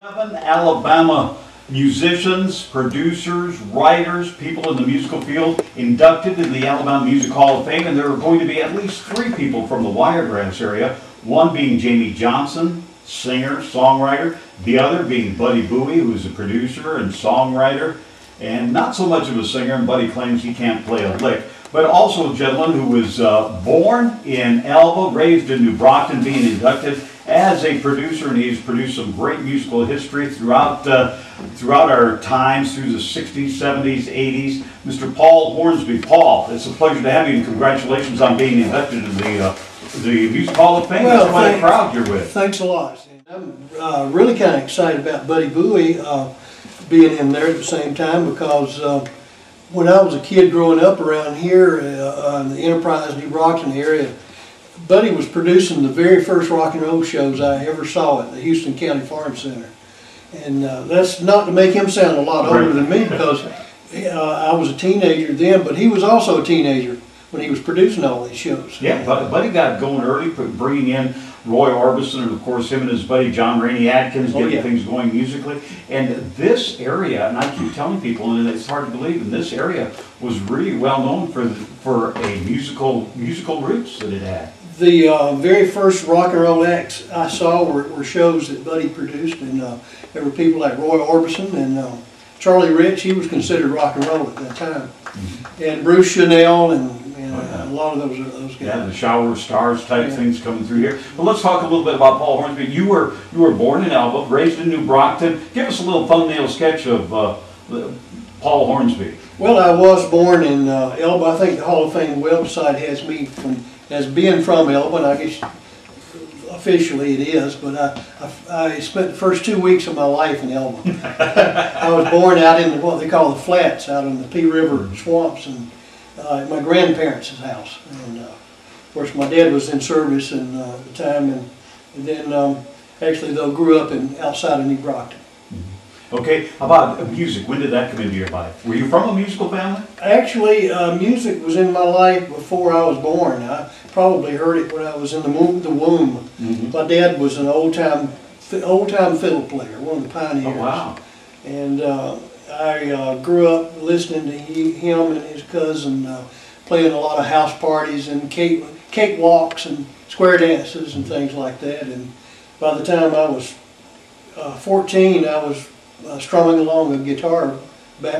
7 Alabama musicians, producers, writers, people in the musical field inducted in the Alabama Music Hall of Fame, and there are going to be at least 3 people from the Wiregrass area, one being Jamie Johnson, singer, songwriter, the other being Buddy Bowie, who is a producer and songwriter, and not so much of a singer, and Buddy claims he can't play a lick, but also a gentleman who was born in Elba, raised in New Brockton, being inducted as a producer, and he's produced some great musical history throughout our times, through the 60s, 70s, 80s. Mr. Paul Hornsby. Paul, it's a pleasure to have you, and congratulations on being inducted into the Music Hall of Fame. Well, that's quite a crowd you're with. Thanks a lot. I'm really kind of excited about Buddy Bowie being in there at the same time, because when I was a kid growing up around here in the Enterprise, New Brockton area, Buddy was producing the very first rock and roll shows I ever saw at the Houston County Farm Center. And that's not to make him sound a lot older than me, because I was a teenager then, but he was also a teenager when he was producing all these shows. Yeah, Buddy got going early, bringing in Roy Orbison, and of course him and his buddy John Rainey Atkins, getting things going musically. And this area, and I keep telling people, and it's hard to believe, and this area was really well known for a musical roots that it had. The very first rock and roll acts I saw were shows that Buddy produced, and there were people like Roy Orbison and Charlie Rich. He was considered rock and roll at that time, and Bruce Chanel and a lot of those guys. Yeah, the Shower of Stars type things coming through here. But let's talk a little bit about Paul Hornsby. You were born in Elba, raised in New Brockton. Give us a little thumbnail sketch of Paul Hornsby. Well, I was born in Elba. I think the Hall of Fame website has me as being from Elba, and I guess officially it is, but I spent the first 2 weeks of my life in Elba. I was born out in what they call the flats, out in the Pea River swamps, and at my grandparents' house. And of course my dad was in service at the time, and then actually though grew up outside of New Brockton. Okay, how about music? When did that come into your life? Were you from a musical family? Actually, music was in my life before I was born. I probably heard it when I was in the womb. My dad was an old-time fiddle player, one of the pioneers. Oh, wow. And I grew up listening to him and his cousin playing a lot of house parties and cake walks and square dances and things like that. And by the time I was 14, I was strumming along a guitar,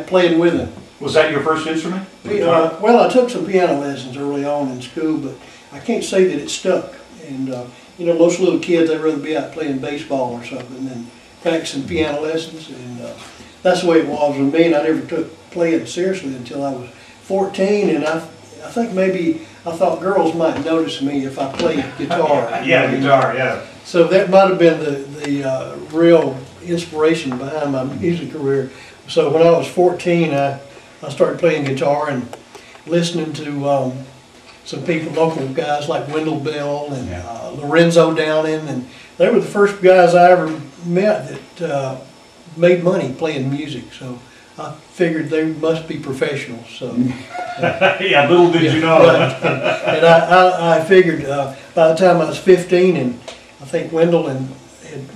playing with him. Was that your first instrument? Well, I took some piano lessons early on in school, but I can't say that it stuck. And you know, most little kids, they'd rather be out playing baseball or something than practicing piano lessons. And that's the way it was with me. And I never took playing seriously until I was 14. And I think maybe I thought girls might notice me if I played guitar. Yeah, guitar, yeah. So that might have been the real inspiration behind my music career. So when I was 14, I started playing guitar and listening to some people, local guys like Wendell Bell and Lorenzo Downing, and they were the first guys I ever met that made money playing music. So I figured they must be professionals. So yeah, little did you know. And I figured by the time I was 15, and I think Wendell had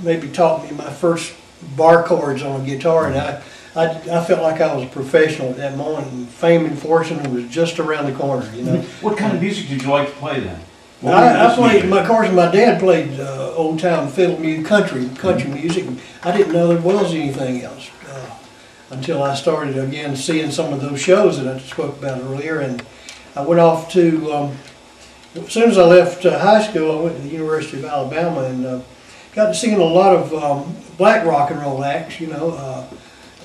maybe taught me my first bar chords on a guitar, and I felt like I was a professional at that moment, and fame and fortune was just around the corner, you know. What kind of music did you like to play then? I played, of course, my dad played old-time fiddle music, country music, and I didn't know there was anything else until I started again seeing some of those shows that I spoke about earlier. And I went off to, as soon as I left high school, I went to the University of Alabama and got to seeing a lot of black rock and roll acts, you know,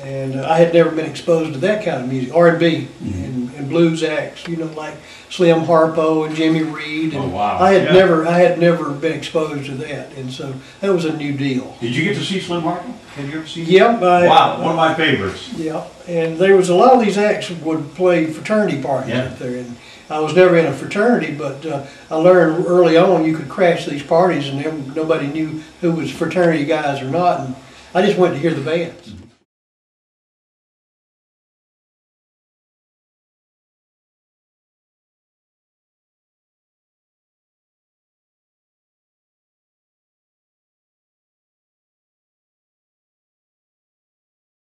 and I had never been exposed to that kind of music, R&B and blues acts, you know, like Slim Harpo and Jimmy Reed. And I had never been exposed to that, and so that was a new deal. Did you get to see Slim Harpo? Have you ever seen him? Yep. Wow, one of my favorites. Yeah, and there was a lot of these acts would play fraternity parties up there, and I was never in a fraternity, but I learned early on you could crash these parties and nobody knew who was fraternity guys or not, and I just went to hear the bands.